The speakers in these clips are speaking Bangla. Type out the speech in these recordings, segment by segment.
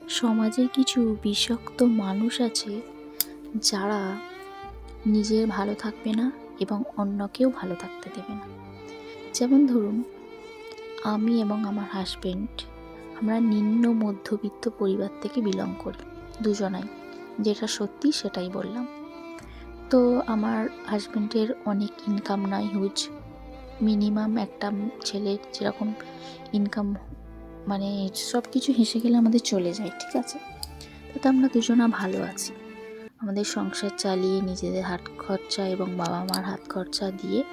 সমাজে কিছু বিষাক্ত মানুষ আছে যারা নিজে ভালো থাকবে না এবং অন্যকেও ভালো থাকতে দেবে না। যেমন ধরুন, আমি এবং আমার হাজবেন্ড আমরা নিম্ন মধ্যবিত্ত পরিবার থেকে বিলং করি, দুজনাই। যেটা সত্যি সেটাই বললাম। তো আমার হাজবেন্ডের অনেক ইনকাম নাই, হিউজ। মিনিমাম একটা ছেলের যেরকম ইনকাম, মানে সব কিছু হেসে গেলে আমাদের চলে যায়, ঠিক আছে? তাতে আমরা দুজনা ভালো আছি। আমাদের সংসার চালিয়ে নিজেদের হাত খরচা এবং বাবা মার হাত খরচা দিয়ে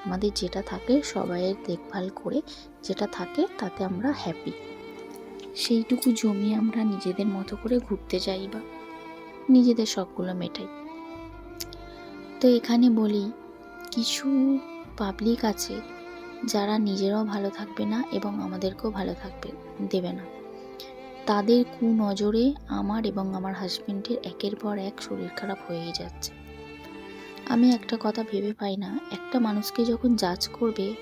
আমাদের যেটা থাকে সবাইয়ের দেখভাল করে যেটা থাকে তাতে আমরা হ্যাপি। সেইটুকু জমিয়ে আমরা নিজেদের মতো করে ঘুরতে যাই বা নিজেদের শখগুলো মেটাই। তো এখানে বলি, কিছু পাবলিক আছে যারা নিজেরাও ভালো থাকবে না এবং আমাদেরকেও ভালো থাকবে দেবে না। তাদের কুনজরে আমার এবং আমার হাজবেন্ডের একের পর এক শরীর খারাপ হয়েই যাচ্ছে। আমি একটা কথা ভেবে পাই না, একটা মানুষকে যখন জাজ করবে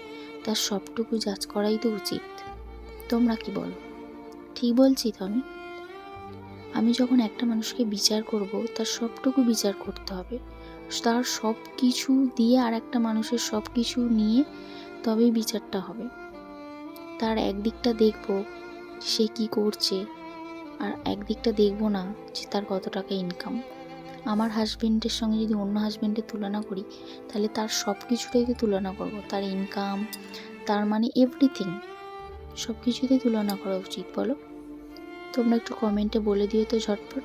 তার সবটুকু জাজ করাই তো উচিত। তোমরা কি বলো? ঠিক বলছি তো আমি যখন একটা মানুষকে বিচার করব তার সবটুকু বিচার করতে হবে। তার সব কিছু দিয়ে আর একটা মানুষের সব কিছু নিয়ে তবেই বিচারটা হবে। তার একদিকটা দেখব সে কি করছে, আর একদিকটা দেখব না যে তার কত টাকা ইনকাম। আমার হাজবেন্ডের সঙ্গে যদি অন্য হাজবেন্ডের তুলনা করি, তাহলে তার সব কিছুটাই তো তুলনা করব, তার ইনকাম, তার মানে এভরিথিং, সব কিছুতেই তুলনা করা উচিত। বলো তোমরা, একটু কমেন্টে বলে দিও তো ঝটপট।